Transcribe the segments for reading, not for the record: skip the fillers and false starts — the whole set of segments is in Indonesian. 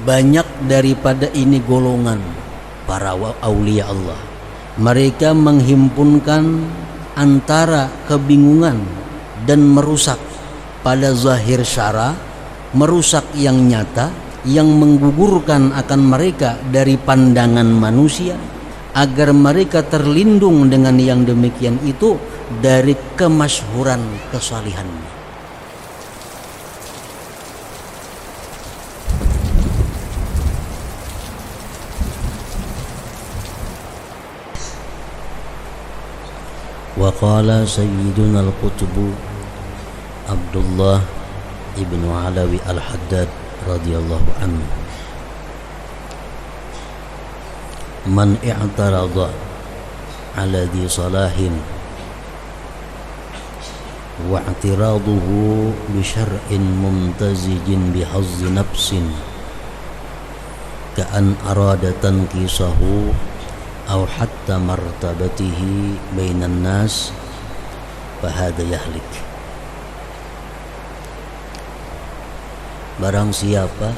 banyak daripada ini golongan para aulia Allah. Mereka menghimpunkan antara kebingungan dan merusak pada zahir syara, merusak yang nyata, yang menggugurkan akan mereka dari pandangan manusia, agar mereka terlindung dengan yang demikian itu dari kemasyhuran kesalihannya. Wa qala sayyiduna al-qutb Abdullah ibnu Alawi al-Haddad radhiyallahu anhu, man i'tarada ala dhi salahin wa i'tiraduhu bi syar'in mumtazijin bi hazzi nafsin ka'an arada tanqisahu aw hatta martabatihi bainan nas fahada yahlik. Barang siapa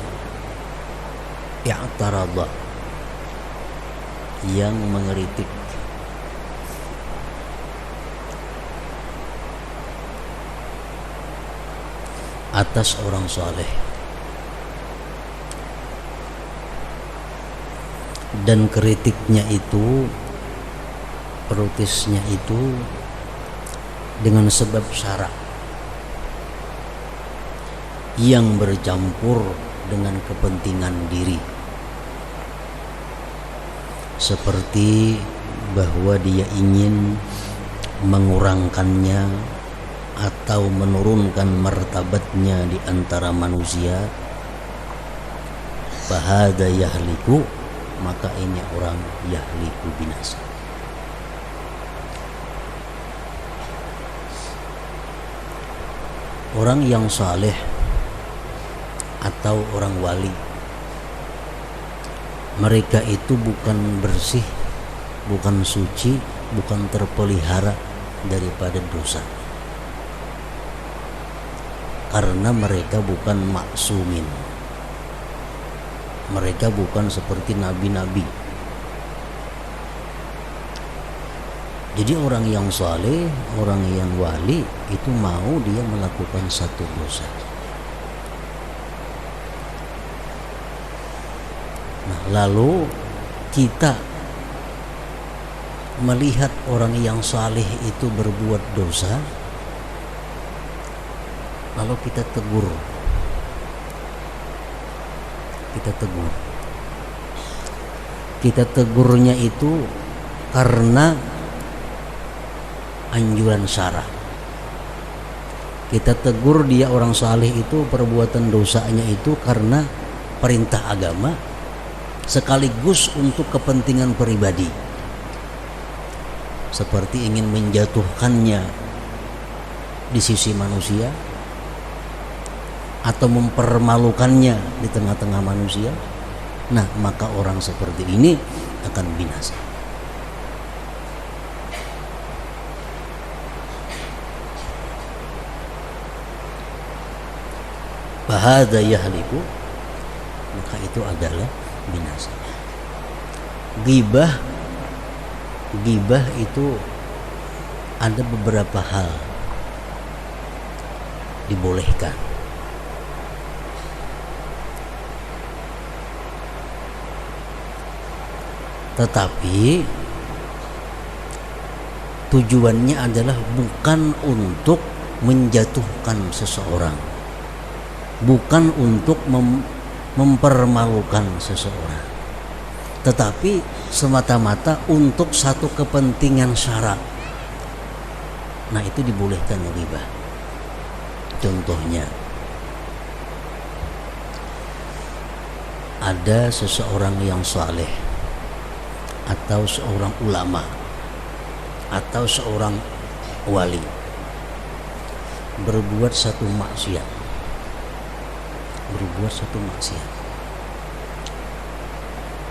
i'tarada, yang mengeritik atas orang saleh dan kritiknya itu, protesnya itu dengan sebab syarak yang bercampur dengan kepentingan diri, seperti bahwa dia ingin mengurangkannya atau menurunkan martabatnya di antara manusia, fahada yahliku, maka ini orang yahliku, binasa. Orang yang saleh atau orang wali, mereka itu bukan bersih, bukan suci, bukan terpelihara daripada dosa, karena mereka bukan maksumin. Mereka bukan seperti nabi-nabi. Jadi orang yang saleh, orang yang wali itu mau dia melakukan satu dosa. Nah, lalu kita melihat orang yang saleh itu berbuat dosa, lalu kita tegur. Kita tegurnya itu karena anjuran syara. Kita tegur dia orang saleh itu perbuatan dosanya itu karena perintah agama, sekaligus untuk kepentingan pribadi, seperti ingin menjatuhkannya di sisi manusia atau mempermalukannya di tengah-tengah manusia. Nah, maka orang seperti ini akan binasa. Fahada yahliku, maka itu adalah binasa. Ghibah itu ada beberapa hal dibolehkan. Tetapi tujuannya adalah bukan untuk menjatuhkan seseorang, bukan untuk mempermalukan seseorang, tetapi semata-mata untuk satu kepentingan syara. Nah, itu dibolehkan ghibah. Contohnya, ada seseorang yang saleh atau seorang ulama atau seorang wali berbuat satu maksiat,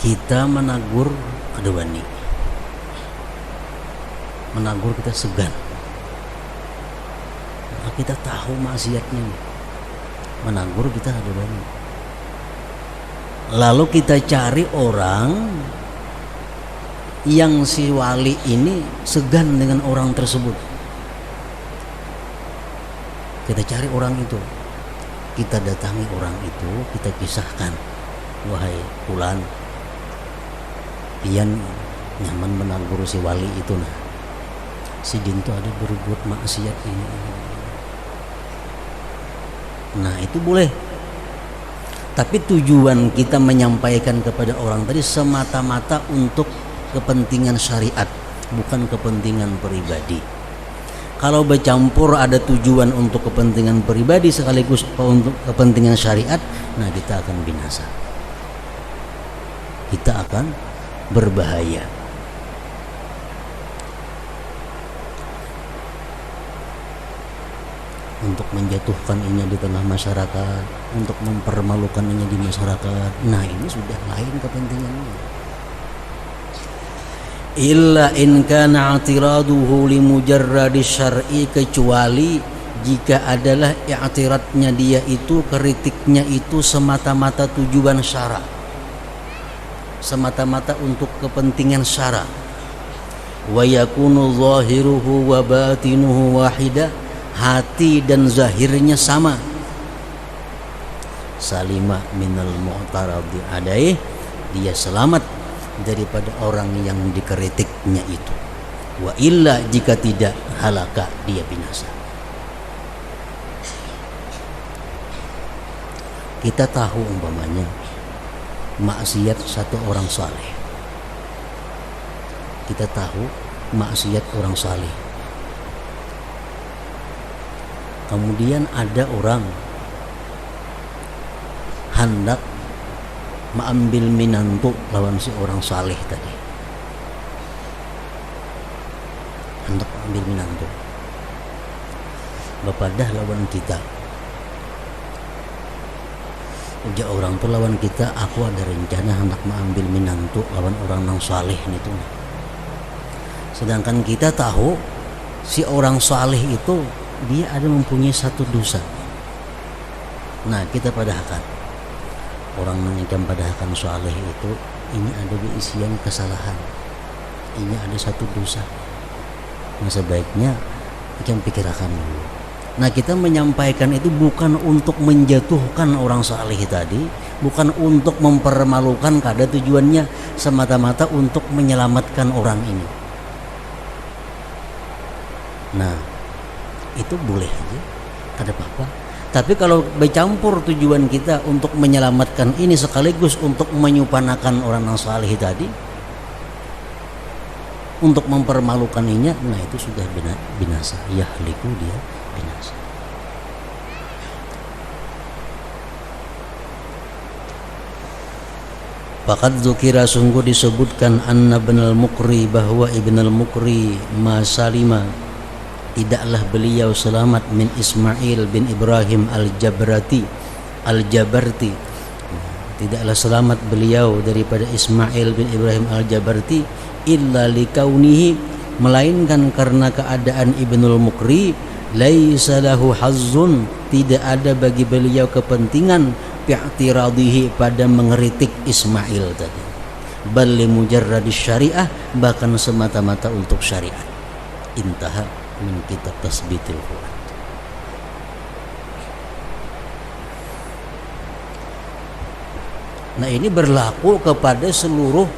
kita menegur ada wani, menegur kita segan, nah, kita tahu maksiatnya, menegur kita ada wani. Lalu kita cari orang yang si wali ini segan dengan orang tersebut. Kita cari orang itu, kita datangi orang itu, kita kisahkan, wahai fulan, pian nyaman menagur si wali itu, nah si Dinto ada berbuat maksiat ini. Nah itu boleh. Tapi tujuan kita menyampaikan kepada orang tadi semata-mata untuk kepentingan syariat, bukan kepentingan pribadi. Kalau bercampur ada tujuan untuk kepentingan pribadi sekaligus untuk kepentingan syariat, nah kita akan binasa. Kita akan berbahaya. Untuk menjatuhkan ini di tengah masyarakat, untuk mempermalukan ini di masyarakat, nah ini sudah lain kepentingannya. Illa in kana i'tiraduhu li mujarradi syar'i, kecuali jika adalah i'tiradnya dia itu, kritiknya itu semata-mata tujuan syara, semata-mata untuk kepentingan syara. Wa yakunu zahiruhu wa batinuhu wahidah, hati dan zahirnya sama. Salima minal mu'taradi alaih, dia selamat daripada orang yang dikritiknya itu. Wa illa, jika tidak, halaka, dia binasa. Kita tahu umpamanya maksiat satu orang saleh, kita tahu maksiat orang saleh, kemudian ada orang hendak mengambil minantu lawan si orang saleh tadi, hendak mengambil minantu, bapadah lawan kita. Ujar orang tu lawan kita, aku ada rencana hendak mengambil minantu lawan orang nang saleh itu. Sedangkan kita tahu si orang saleh itu dia ada mempunyai satu dosa. Nah kita padahkan orang yang padahkan saleh itu, ini ada isian kesalahan, ini ada satu dosa. Nah sebaiknya kita pikirkan dulu. Nah kita menyampaikan itu bukan untuk menjatuhkan orang saleh tadi, bukan untuk mempermalukan, kada tujuannya semata-mata untuk menyelamatkan orang ini. Nah itu boleh aja, kada apa-apa. Tapi kalau bercampur tujuan kita untuk menyelamatkan ini sekaligus untuk menyupanakan orang yang saleh tadi, untuk mempermalukan inya, nah itu sudah binasa. Yahliku, dia binasa. Faqad dzukira, sungguh disebutkan, anna Ibnul Muqri, bahwa Ibnul Muqri masalima, tidaklah beliau selamat, min Ismail bin Ibrahim al-Jabarti, tidaklah selamat beliau daripada Ismail bin Ibrahim al-Jabarti, illa likaunihi, melainkan karena keadaan Ibnul Muqri, laisa lahu hazzun, tidak ada bagi beliau kepentingan, bi'tiradihi, pada mengeritik Ismail tadi, bal li mujarradis syariah, bahkan semata-mata untuk syariat. Intaha min kitab tasbitul fuad. Nah ini berlaku kepada seluruh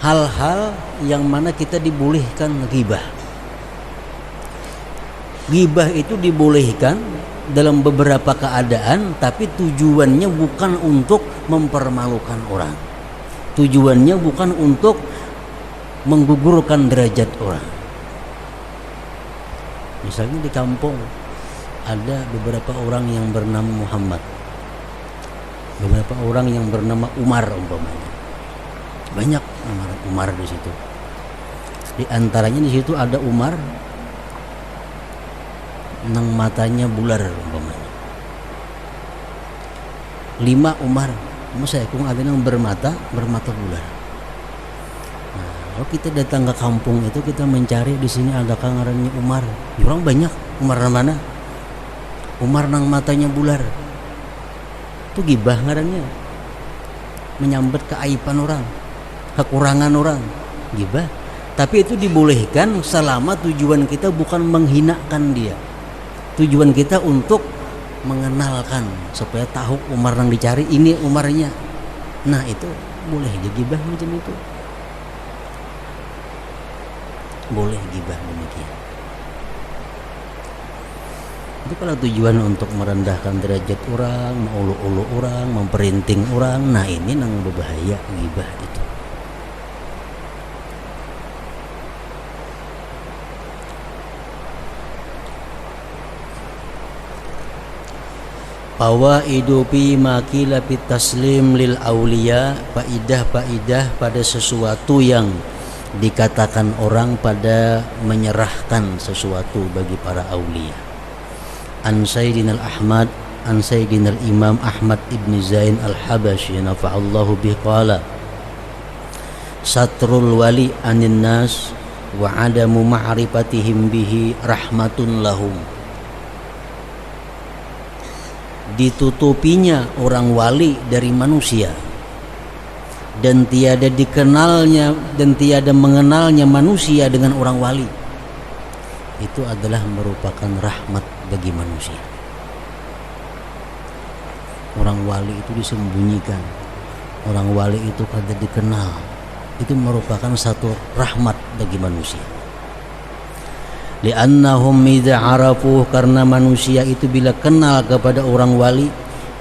hal-hal yang mana kita dibolehkan ghibah. Ghibah itu dibolehkan dalam beberapa keadaan, tapi tujuannya bukan untuk mempermalukan orang, tujuannya bukan untuk menggugurkan derajat orang. Misalnya di kampung ada beberapa orang yang bernama Muhammad, beberapa orang yang bernama Umar umpamanya, banyak Umar di situ. Di antaranya di situ ada Umar nang matanya bular umpamanya, 5 Umar, masa kung ada nang bermata bular. Nah, kalau kita datang ke kampung itu, kita mencari di sini ada kangarannya Umar, orang banyak. Umar mana? Umar nang matanya bular, itu gibah ngarannya. menyambat keaiban orang, kekurangan orang, gibah. Tapi itu dibolehkan selama tujuan kita bukan menghinakan dia. Tujuan kita untuk mengenalkan supaya tahu Umar yang dicari ini Umarnya. Nah itu boleh gibah macam itu. Boleh gibah demikian. Itu kalau tujuan untuk merendahkan derajat orang, mengulu-ulu orang, memperinting orang, nah ini nang berbahaya gibah itu. Fawaidu fi makila fit taslim lil auliya, faidah-faidah pada sesuatu yang dikatakan orang pada menyerahkan sesuatu bagi para aulia. An Sayyidina Ahmad, an Sayyidina Imam Ahmad ibn Zain al-Habashi nafa'allahu bih qala satrul wali anin nas wa adamu ma'rifatihim bihi rahmatun lahum. Ditutupinya orang wali dari manusia dan tiada dikenalnya dan tiada mengenalnya manusia dengan orang wali, itu adalah merupakan rahmat bagi manusia. Orang wali itu disembunyikan, orang wali itu kada dikenal, itu merupakan satu rahmat bagi manusia. Li'annahum idza arafuh, karena manusia itu bila kenal kepada orang wali,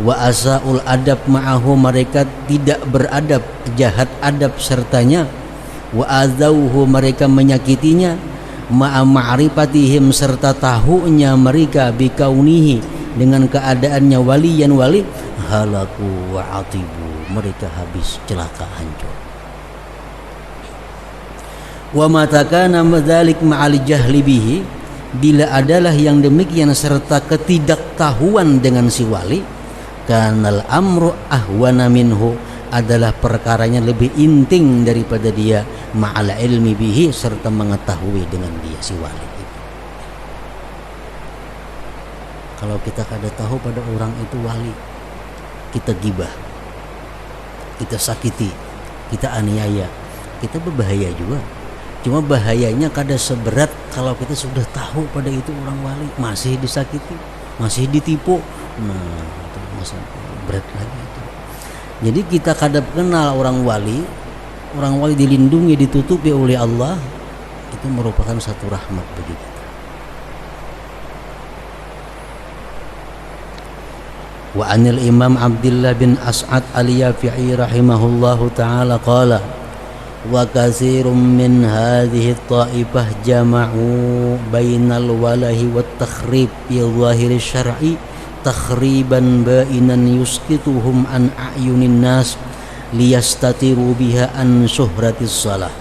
wa asaul adab ma'ahu, mereka tidak beradab, jahat adab sertanya, wa azauhu, mereka menyakitinya, ma'a ma'rifatihim, serta tahunya mereka bikaunihi, dengan keadaannya waliyan wali, halaku wa atibu, mereka habis celaka hancur. Wa matakana dzalik ma'al jahli bihi, bila adalah yang demikian serta ketidaktahuan dengan si wali, kanal amru ahwana minhu, adalah perkaranya lebih inting daripada dia, ma'al ilmi bihi, serta mengetahui dengan dia si wali itu. Kalau kita kada tahu pada orang itu wali, kita gibah, kita sakiti, kita aniaya, kita berbahaya juga. Cuma bahayanya kada seberat kalau kita sudah tahu pada itu orang wali, masih disakiti, masih ditipu. Nah, itu masih berat lagi itu. Jadi kita kada kenal orang wali dilindungi, ditutupi oleh Allah, itu merupakan satu rahmat bagi kita. Wa anil Imam Abdullah bin As'ad al-Yafi'i rahimahullahu ta'ala qala wa katsirun min hadhihi at-ta'ifah jama'u bainal walahi wat takhrib bi zahiri syar'i takhriban ba'inan yusqituhum an a'yunin nas liyastatiru biha an syuhratis salah.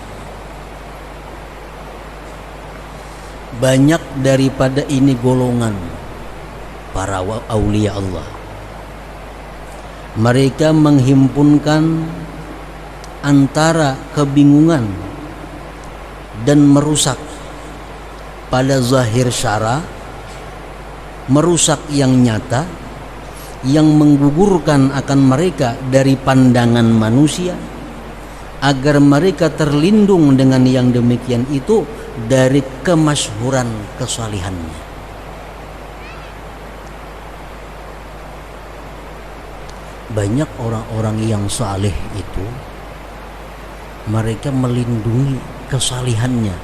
Banyak daripada ini golongan para aulia Allah, mereka menghimpunkan antara kebingungan dan merusak pada zahir syara, merusak yang nyata, yang menggugurkan akan mereka dari pandangan manusia, agar mereka terlindung dengan yang demikian itu dari kemasyhuran kesalihannya. Banyak orang-orang yang saleh itu mereka melindungi kesalihannya,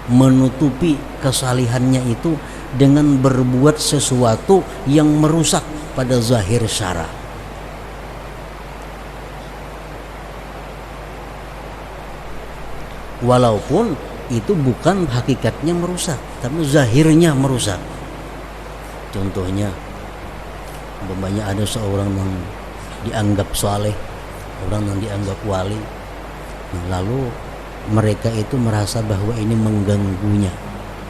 menutupi kesalihannya itu dengan berbuat sesuatu yang merusak pada zahir syara. Walaupun itu bukan hakikatnya merusak, tapi zahirnya merusak. Contohnya, umpamanya ada seorang yang dianggap saleh, orang yang dianggap wali, lalu mereka itu merasa bahwa ini mengganggunya,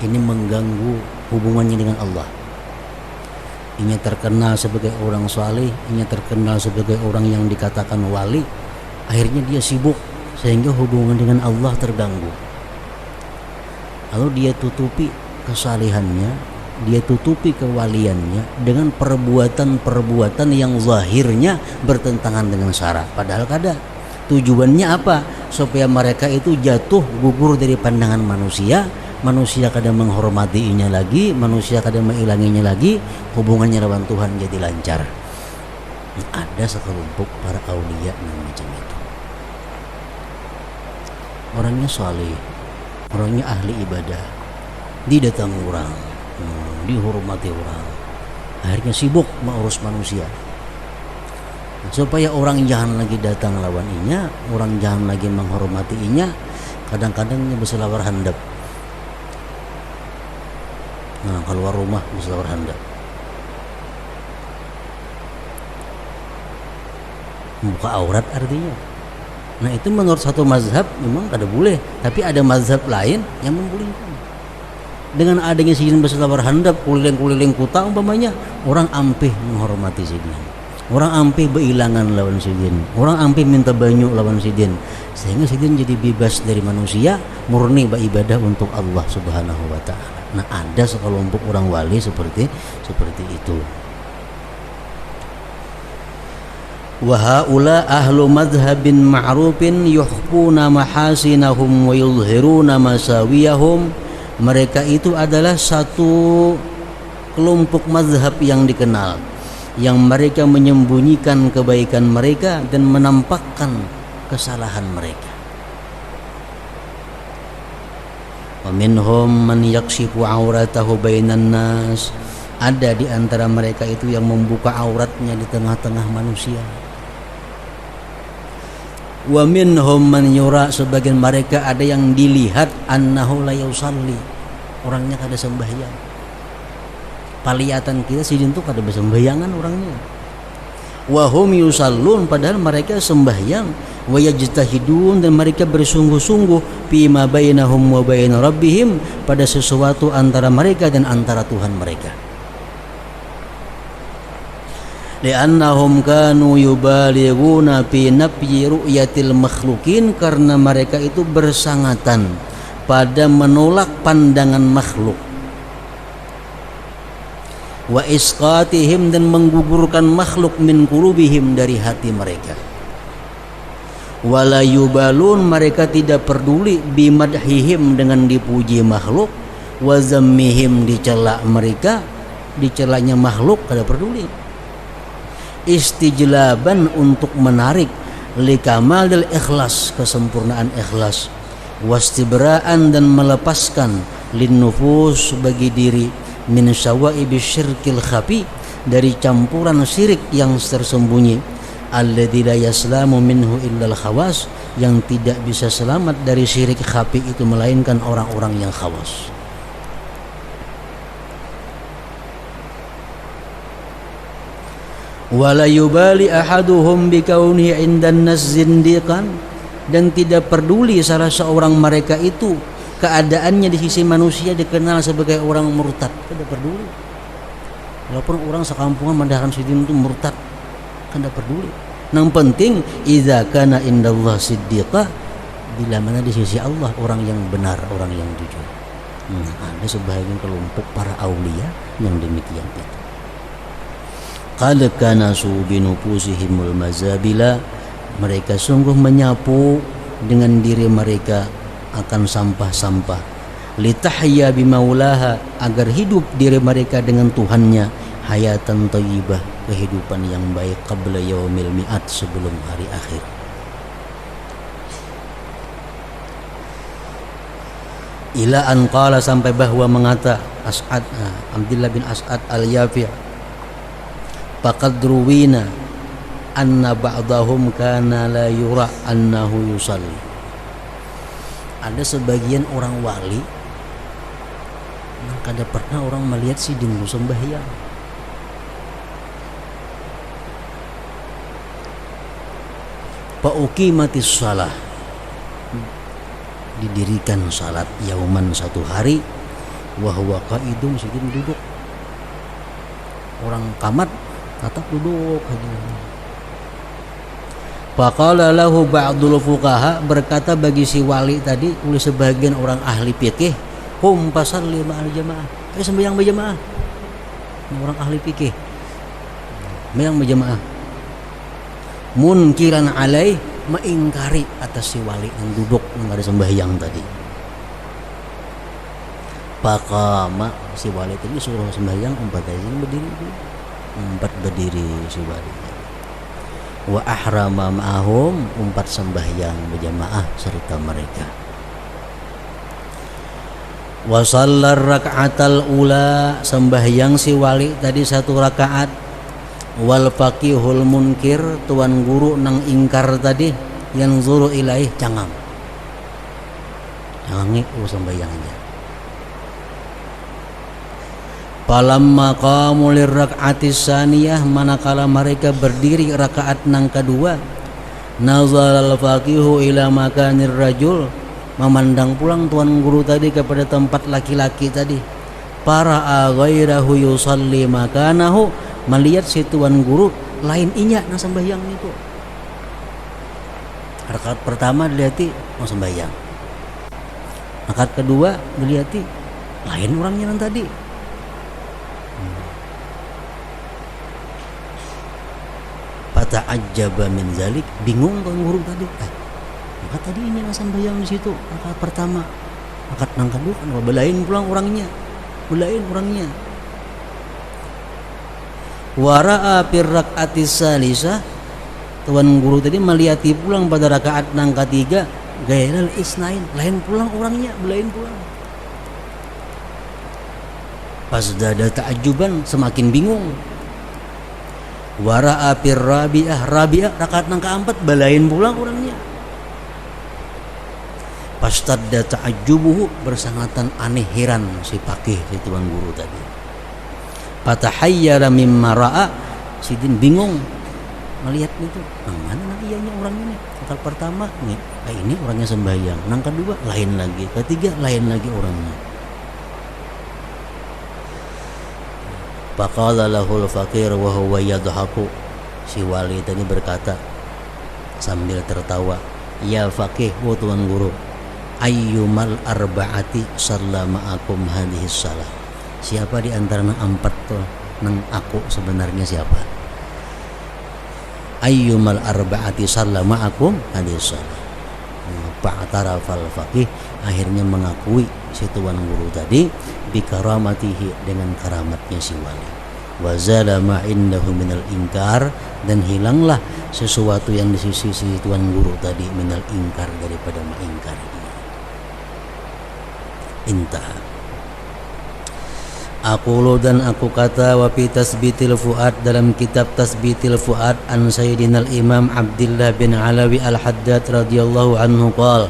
ini mengganggu hubungannya dengan Allah. Ini terkenal sebagai orang saleh, ini terkenal sebagai orang yang dikatakan wali, akhirnya dia sibuk sehingga hubungan dengan Allah terganggu. Lalu dia tutupi kesalihannya dia tutupi kewaliannya dengan perbuatan-perbuatan yang zahirnya bertentangan dengan syara. Padahal kada. Tujuannya apa? Supaya mereka itu jatuh gugur dari pandangan manusia. Manusia kadang menghormatinya lagi, manusia kadang mengilanginya lagi, hubungannya lawan Tuhan jadi lancar. Ada sekelompok para aulia yang macam itu. Orangnya saleh, orangnya ahli ibadah, didatangi orang, dihormati orang, akhirnya sibuk mengurus manusia. Supaya orang jangan lagi datang lawan inya, orang jangan lagi menghormati inya, kadang-kadang dia berselawar handap. Nah, keluar rumah berselawar handap, buka aurat artinya. Nah, itu menurut satu mazhab memang kada boleh, tapi ada mazhab lain yang membolehkan. Dengan adanya sidin berselawar handap, kuliling-kuliling kota umpamanya, orang ampih menghormati sidin, orang ampih berilangan lawan sidin, orang ampih minta banyu lawan sidin, sehingga sidin jadi bebas dari manusia, murni beribadah untuk Allah Subhanahu wa taala. Nah, ada sekelompok orang wali seperti itu. Wa haula ahlu madhhabin ma'rufin yuhquna mahasinahum wa yuzhiruna masawiyahum. Mereka itu adalah satu kelompok mazhab yang dikenal, yang mereka menyembunyikan kebaikan mereka dan menampakkan kesalahan mereka. Wa minhum man yakshifu auratahu bainan nas. Ada di antara mereka itu yang membuka auratnya di tengah-tengah manusia. Wa minhum man yura, sebagian mereka ada yang dilihat annahu la yusalli, orangnya kada sembahyang. Palihatan kita sidin tuh kada bersembayangan orangnya. Wa hum yusallun, padahal mereka sembahyang. Wa yajtahidun, dan mereka bersungguh-sungguh fima bainahum wa bain rabbihim, pada sesuatu antara mereka dan antara Tuhan mereka. Li'annahum kanu yubalighuna fi nafyi ru'yatil makhlukin, karena mereka itu bersangatan pada menolak pandangan makhluk. Wa isqatihim, dan menggugurkan makhluk min qulubihim, dari hati mereka. Wala yubalun, mereka tidak peduli bimadhihim, dengan dipuji makhluk, wa zammihim, dicela mereka, dicelanya makhluk kada peduli. Istijlaban, untuk menarik, likamalil ikhlas, kesempurnaan ikhlas, wastibraan, dan melepaskan, linnufus, bagi diri, min syawaibi syirkil khafi, dari campuran syirik yang tersembunyi, alladzi la yaslamu minhu illal khawas, yang tidak bisa selamat dari syirik khafi itu melainkan orang-orang yang khawas. Wala yubali ahaduhum bikaunihi indan nas zindiqan, dan tidak peduli salah seorang mereka itu keadaannya di sisi manusia dikenal sebagai orang murtad, tidak peduli. Walaupun orang sekampungan mendahkan sidin itu murtad, kada peduli. Yang penting idza kana indallah siddiqa, bila mana di sisi Allah orang yang benar, orang yang jujur. Ada sebagian kelompok para aulia yang demikian itu. Qad kanasu binufusihimul mazabila, mereka sungguh menyapu dengan diri mereka akan sampah-sampah. Litahya bimaulaha, agar hidup diri mereka dengan Tuhannya, hayatan thayyibah, kehidupan yang baik, qabla yaumil mi'at, sebelum hari akhir. Ila an qala, sampai bahwa mengata As'ad, Abdullah bin As'ad al-Yafi', faqad ruwina anna ba'dahum kana la yura annahu yusalli. Ada sebagian orang wali yang kada pernah orang melihat sidin sembahyang. Fa uqimatis shalah, didirikan salat yauman, satu hari, wa huwa qaidun, sidin duduk. Orang kamat tetap duduk aja. Faqala lahu ba'dul fuqaha, berkata bagi si wali tadi oleh sebagian orang ahli fikih, hum fasalli ma'al jamaah, sembahyang berjamaah. Ini orang ahli fikih. Yang berjamaah. Munkiran alaih, mengingkari atas si wali yang duduk yang ada sembahyang tadi. Pakama si wali tadi suruh sembahyang 4 aja berdiri. 4 berdiri si wali. Wa ahrama ma'ahum 4 sembahyang berjamaah serta mereka. Wa sallar raka'atal ula sembahyang si wali tadi 1 rakaat. Wal faqihul munkir tuan guru nang ingkar tadi yang zuru ilaih cangam sembahyang aja. Palamma qamu lirrak'atis saniyah manakala mereka berdiri rakaat nang kedua nazal al faqihu ila makanir rajul memandang pulang tuan guru tadi kepada tempat laki-laki tadi. Para ghairahu yusalli makanahu melihat si tuan guru lain inya nang sembahyang itu. Rakaat pertama dilihat mau sembahyang. Rakaat kedua dilihat lain orangnya nang tadi. Fata'ajjaba min zalik, bingung tuan guru tadi. Maka tadi inya nang sembahyang di situ rakaat pertama. Rakaat nang kedua kan belain pulang orangnya. Wara'a firraqatis salisah tuan guru tadi melihati pulang pada rakaat nang ketiga gairal isnain lain pulang orangnya belain pulang. Pas dada ta'ajuban semakin bingung. Wara'a firrabi'ah rakaat nang keempat belain pulang orangnya. Pas tadda ta'ajubuhu bersangatan aneh heran si pakih si tuan guru tadi. Fatahayyara mimma ra'a sidin bingung melihat itu nang mana nang iyanya orang ini. Rakaat pertama nih ini orangnya sembahyang, nang kedua lain lagi, ketiga lain lagi orangnya. Faqala lahul faqir wa huwa yadhaku si wali tadi berkata sambil tertawa, ya faqih wa tuan guru ayyumal arba'ati sallama akum hadhis salah. Siapa di antara nang 4 tuh nang aku sebenarnya siapa? Ayyumal arba'ati sallama akum hadis salah. Fa'tarafal faqih akhirnya mengakui si tuan guru tadi bikaramatihi dengan karamatnya si wali. Wa zala ma indahu minal inkar dan hilanglah sesuatu yang di sisi si tuan guru tadi minal inkar daripada mengingkar. Intah. Aqulu dan aku kata wa fi tasbitil fuad dalam kitab tasbitil fuad an sayyidina al-imam Abdullah bin Alawi al-Haddad radhiyallahu anhu qala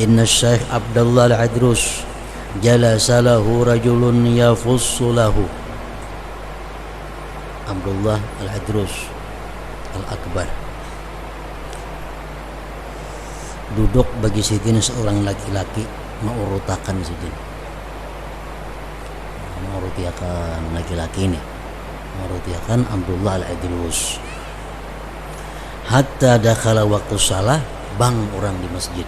inna syekh Abdullah al-Adrus jalasa lahu rajulun yafussu lahu. Abdullah al-Adrus al-Akbar duduk bagi sidin seorang laki-laki mengurutakan sidin, mengurutiakan laki-laki ini, mengurutiakan Abdullah al-Adrus. Hatta dakhala waktu salah bang orang di masjid.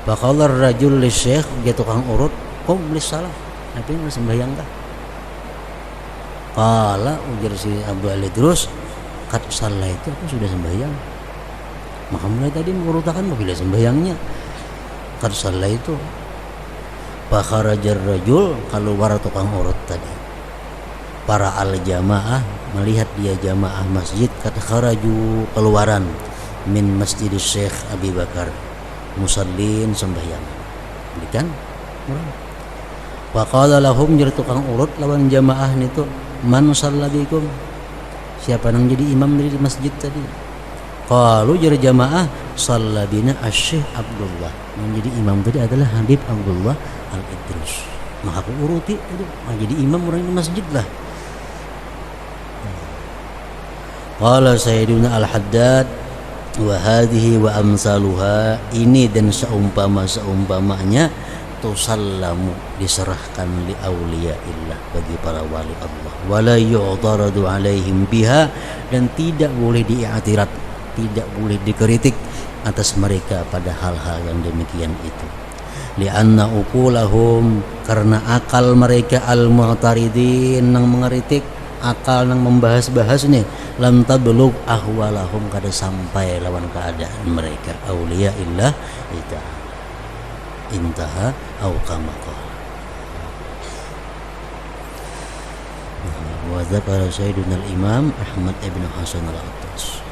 Baqalar rajul li syekh dia tukang urut, qum lis salah. Nabi sembahyang kah? Qala ujar si Abdullah al-Adrus, kat salah itu aku sudah sembahyang. Maka mulai tadi mengurutakan bila sembahyangnya. Kat salah itu fakharajar rajul keluar tukang urut tadi. Para al-jamaah melihat dia jamaah masjid kata kharaju keluaran min masjid Syekh Abi Bakar musallin sembahyang. Bukan? Wa qala lahum jar tukang urut lawan jamaah nitu man sallabikum. Siapa nang jadi imam dari masjid tadi? Qalu jar jamaah sallabina asy-Syekh Abdullah. Yang jadi imam tadi adalah Habib Abdullah al-Idrus. Maka aku uruti tadi, jadi imam orang di masjid lah. Qala Sayyiduna al-Haddad wa hadhihi wa amsaluha, ini dan seumpamanya tusallamu diserahkan li auliyaillah bagi para wali Allah. Wala yu'taradu alaihim biha, dan tidak boleh diiktirat, tidak boleh dikritik atas mereka pada hal-hal yang demikian itu. lianna uqulahum, karena akal mereka al-mu'taridin nang mengeritik, akal nang membahas-bahas nih, lam tablug ahwalahum, kada sampai lawan keadaan mereka. Auliya illah ita intaha au kama qala. Wa dzakara Sayyiduna al-Imam Ahmad ibn Hasan al-Attas.